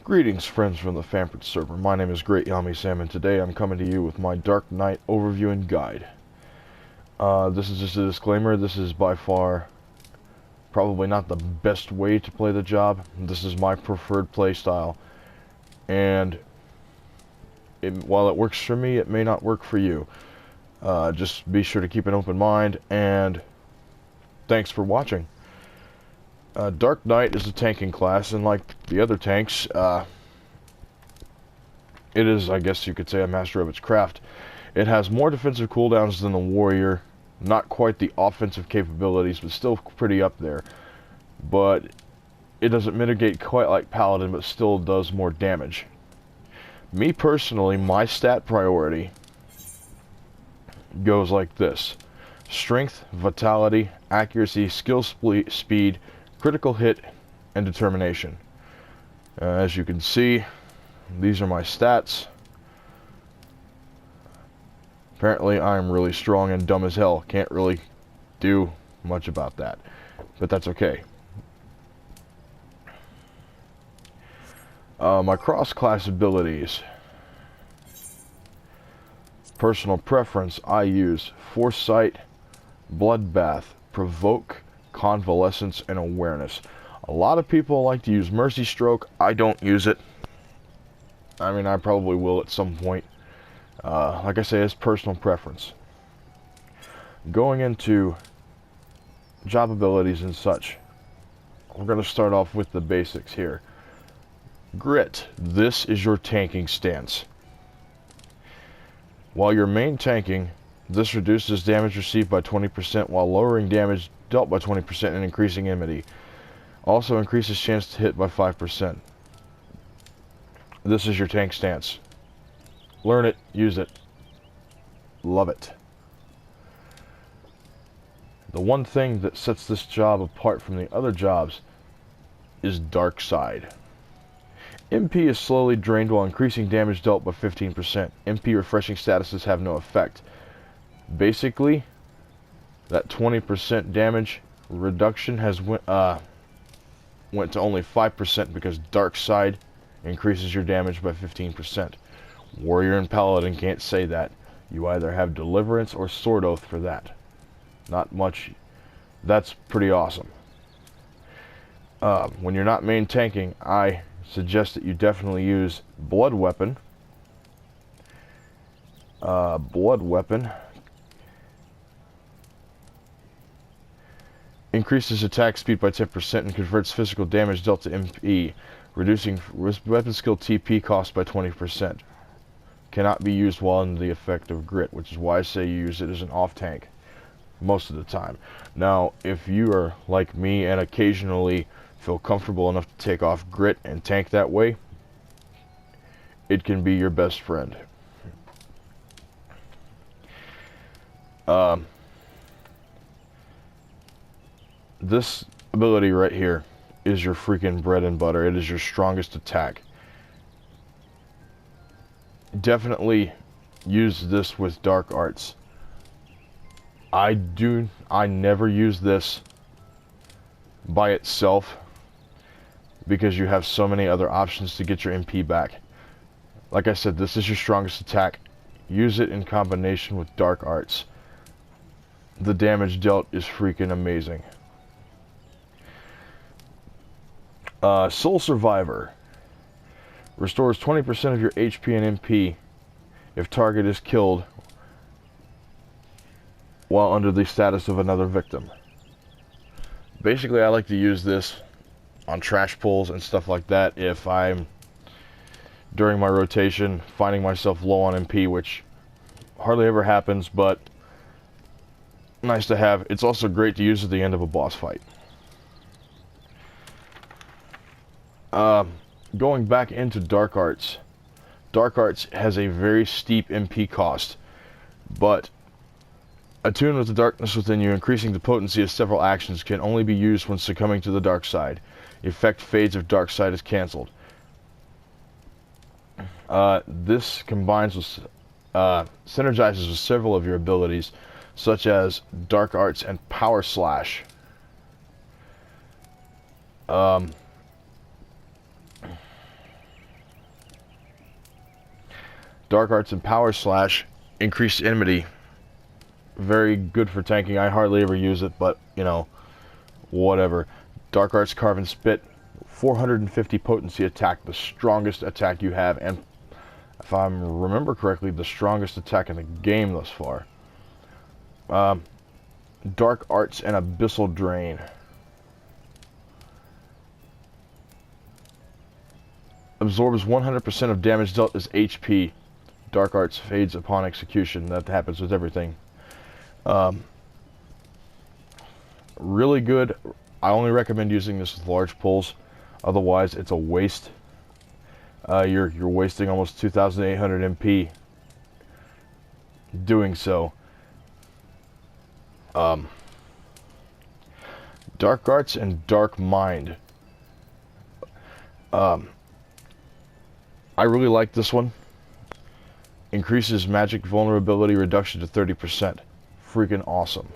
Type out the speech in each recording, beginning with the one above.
Greetings, friends from the Famford server. My name is Great Yami Sam, and today I'm coming to you with my Dark Knight overview and guide. This is just a disclaimer. This is by far probably not the best way to play the job. This is my preferred play style, and while it works for me, it may not work for you. Just be sure to keep an open mind, and thanks for watching. Dark Knight is a tanking class, and like the other tanks, it is, I guess you could say, a master of its craft. It has more defensive cooldowns than the Warrior, not quite the offensive capabilities, but still pretty up there. But it doesn't mitigate quite like Paladin, but still does more damage. Me personally, my stat priority goes like this: strength, vitality, accuracy, skill speed, critical hit, and determination. As you can see, these are my stats. Apparently I'm really strong and dumb as hell. Can't really do much about that, but that's okay. My cross-class abilities. Personal preference, I use Foresight, Bloodbath, Provoke, Convalescence, and Awareness. A lot of people like to use Mercy Stroke. I don't use it. I mean, I probably will at some point. Like I say, it's personal preference. Going into job abilities and such, we're going to start off with the basics here. Grit. This is your tanking stance. While you're main tanking, this reduces damage received by 20% while lowering damage dealt by 20% and increasing enmity. Also increases chance to hit by 5%. This is your tank stance. Learn it, use it, love it. The one thing that sets this job apart from the other jobs is Dark Side. MP is slowly drained while increasing damage dealt by 15%. MP refreshing statuses have no effect. Basically, that 20% damage reduction has went to only 5% because Dark Side increases your damage by 15%. Warrior and Paladin can't say that. You either have Deliverance or Sword Oath for that. Not much. That's pretty awesome. When you're not main tanking, I suggest that you definitely use Blood Weapon. Blood Weapon increases attack speed by 10% and converts physical damage dealt to MP, reducing weapon skill TP cost by 20%. Cannot be used while under the effect of Grit, which is why I say you use it as an off tank most of the time. Now, if you are like me and occasionally feel comfortable enough to take off Grit and tank that way, it can be your best friend. This ability right here is your freaking bread and butter. It is your strongest attack. Definitely use this with Dark Arts. I never use this by itself because you have so many other options to get your MP back. Like I said, this is your strongest attack. Use it in combination with Dark Arts. The damage dealt is freaking amazing. Soul Survivor restores 20% of your HP and MP if target is killed while under the status of another victim. Basically, I like to use this on trash pulls and stuff like that if I'm, during my rotation, finding myself low on MP, which hardly ever happens, but nice to have. It's also great to use at the end of a boss fight. Going back into Dark Arts. Dark Arts has a very steep MP cost, but attune with the darkness within you, increasing the potency of several actions, can only be used when succumbing to the dark side. Effect fades if Dark Side is cancelled. This combines with, synergizes with several of your abilities, such as Dark Arts and Power Slash. Dark Arts and Power Slash, increased enmity. Very good for tanking. I hardly ever use it, but, you know, whatever. Dark Arts Carve and Spit, 450 potency attack, the strongest attack you have, and if I remember correctly, the strongest attack in the game thus far. Dark Arts and Abyssal Drain. Absorbs 100% of damage dealt as HP. Dark Arts fades upon execution. That happens with everything. Really good. I only recommend using this with large pulls. Otherwise, it's a waste. You're wasting almost 2,800 MP doing so. Dark Arts and Dark Mind. I really like this one. Increases magic vulnerability reduction to 30%. Freaking awesome.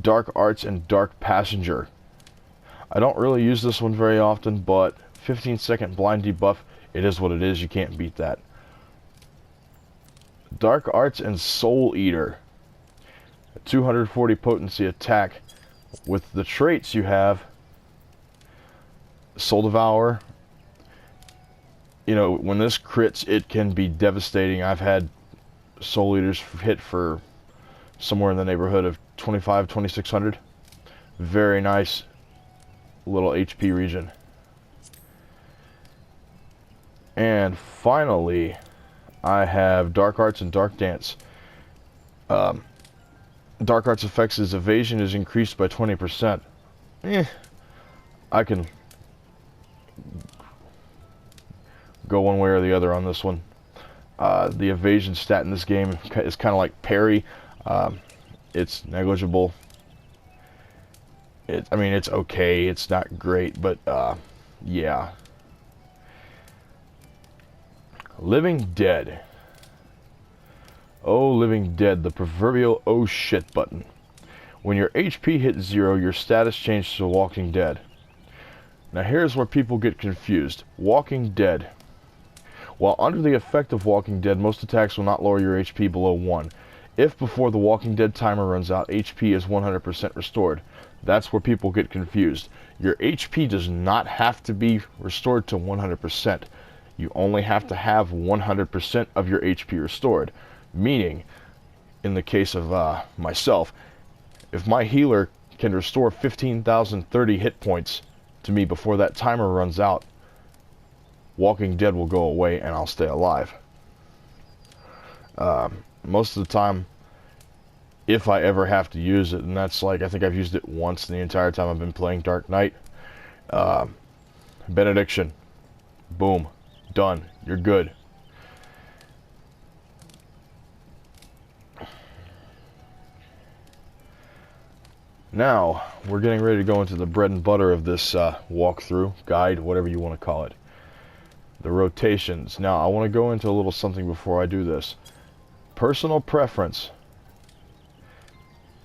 Dark Arts and Dark Passenger. I don't really use this one very often, but 15-second blind debuff, it is what it is. You can't beat that. Dark Arts and Soul Eater. 240 potency attack. With the traits you have, Soul Devour. You know, when this crits, it can be devastating. I've had Soul Eaters hit for somewhere in the neighborhood of 2,600. Very nice little HP region. And finally, I have Dark Arts and Dark Dance. Dark Arts effects is evasion is increased by 20%. I can go one way or the other on this one. The evasion stat in this game is kind of like parry. It's negligible. I mean, it's okay. It's not great, but yeah. Living Dead. Oh, Living Dead, the proverbial oh shit button. When your HP hits 0, your status changes to Walking Dead. Now here's where people get confused. Walking Dead. While under the effect of Walking Dead, most attacks will not lower your HP below 1. If before the Walking Dead timer runs out, HP is 100% restored. That's where people get confused. Your HP does not have to be restored to 100%. You only have to have 100% of your HP restored. Meaning, in the case of myself, if my healer can restore 15,030 hit points to me before that timer runs out, Walking Dead will go away and I'll stay alive. Most of the time, if I ever have to use it, and that's like, I think I've used it once the entire time I've been playing Dark Knight. Benediction. Boom. Done. You're good. Now, we're getting ready to go into the bread and butter of this walkthrough, guide, whatever you want to call it. The rotations. Now, I want to go into a little something before I do this. Personal preference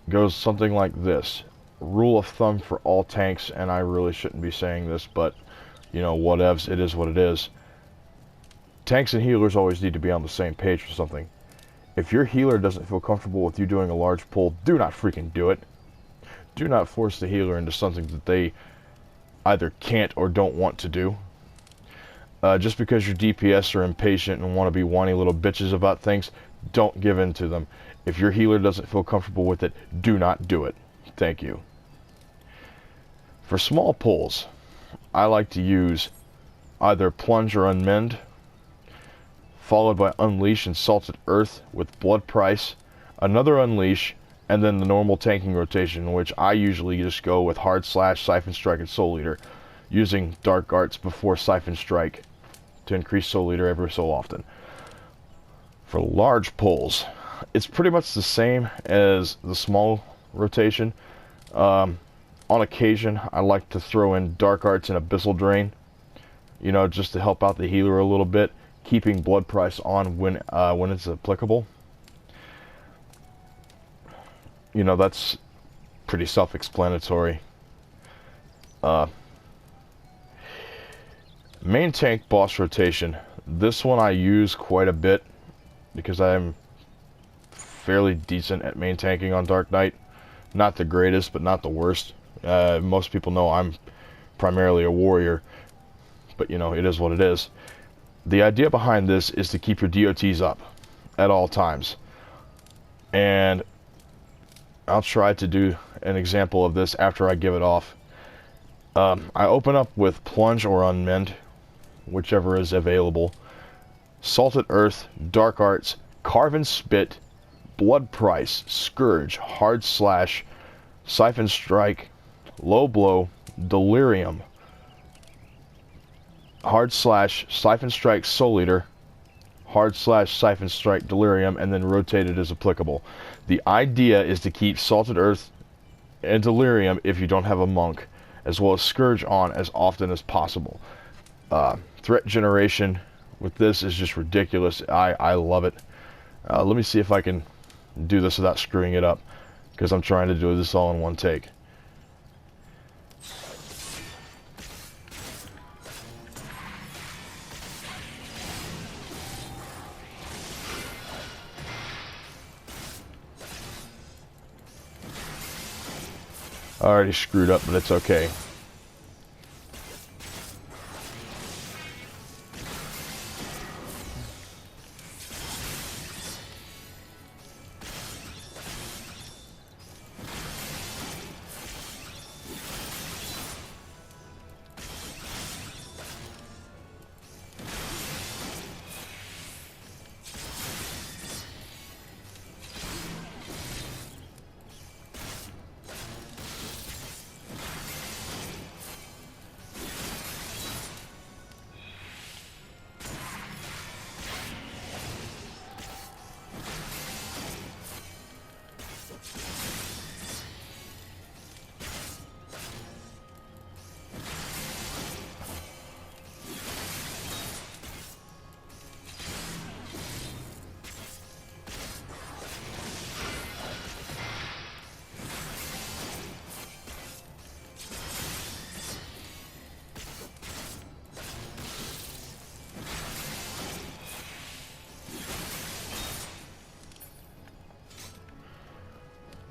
goes something like this. Rule of thumb for all tanks, and I really shouldn't be saying this, but, you know, whatevs, it is what it is. Tanks and healers always need to be on the same page for something. If your healer doesn't feel comfortable with you doing a large pull, do not freaking do it. Do not force the healer into something that they either can't or don't want to do. Just because your DPS are impatient and want to be whiny little bitches about things, don't give in to them. If your healer doesn't feel comfortable with it, do not do it. Thank you. For small pulls, I like to use either Plunge or Unmend, followed by Unleash and Salted Earth with Blood Price, another Unleash, and then the normal tanking rotation, in which I usually just go with Hard Slash, Siphon Strike, and Soul Eater, using Dark Arts before Siphon Strike to increase Soul Eater every so often. For large pulls, it's pretty much the same as the small rotation. On occasion, I like to throw in Dark Arts and Abyssal Drain, you know, just to help out the healer a little bit, keeping Blood Price on when it's applicable. You know, that's pretty self-explanatory. Main tank boss rotation. This one I use quite a bit because I'm fairly decent at main tanking on Dark Knight. Not the greatest, but not the worst. Most people know I'm primarily a warrior, but you know, it is what it is. The idea behind this is to keep your DOTs up at all times. And I'll try to do an example of this after I give it off. I open up with Plunge or Unmend, whichever is available. Salted Earth, Dark Arts, Carve and Spit, Blood Price, Scourge, Hard Slash, Siphon Strike, Low Blow, Delirium, Hard Slash, Siphon Strike, Soul Eater, Hard Slash, Siphon Strike, Delirium, and then rotate it as applicable. The idea is to keep Salted Earth and Delirium, if you don't have a monk, as well as Scourge on as often as possible. Threat generation with this is just ridiculous. I love it. Let me see if I can do this without screwing it up, because I'm trying to do this all in one take. I already screwed up, but it's okay.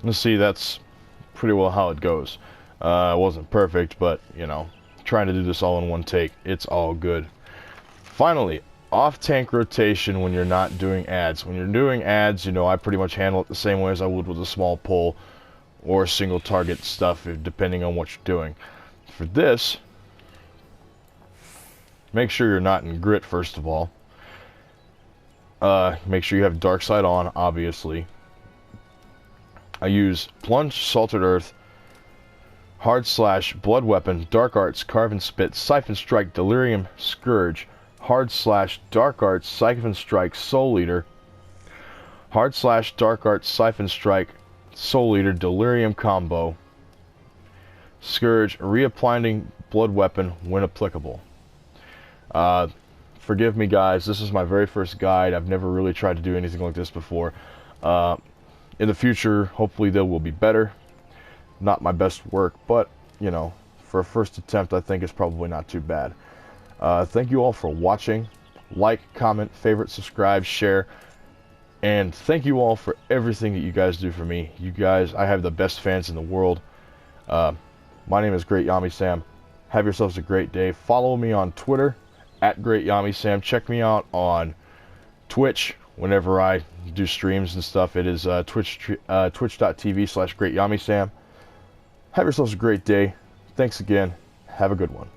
Let's see, that's pretty well how it goes. It wasn't perfect, but, you know, trying to do this all in one take, it's all good. Finally, off-tank rotation when you're not doing ads. When you're doing ads, you know, I pretty much handle it the same way as I would with a small pull or single target stuff, depending on what you're doing. For this, make sure you're not in grit, first of all. Make sure you have Dark Side on, obviously. I use Plunge, Salted Earth, Hard Slash, Blood Weapon, Dark Arts, Carve and Spit, Siphon Strike, Delirium, Scourge, Hard Slash, Dark Arts, Siphon Strike, Soul Eater, Hard Slash, Dark Arts, Siphon Strike, Soul Eater, Delirium combo, Scourge, reapplying Blood Weapon when applicable. Forgive me, guys, this is my very first guide. I've never really tried to do anything like this before. In the future, hopefully they will be better. Not my best work, but, you know, for a first attempt, I think it's probably not too bad. Thank you all for watching. Like, comment, favorite, subscribe, share. And thank you all for everything that you guys do for me. You guys, I have the best fans in the world. My name is Great Yami Sam. Have yourselves a great day. Follow me on Twitter, @GreatYamiSam. Check me out on Twitch. Whenever I do streams and stuff, it is twitch.tv/GreatYamiSam. Have yourselves a great day. Thanks again. Have a good one.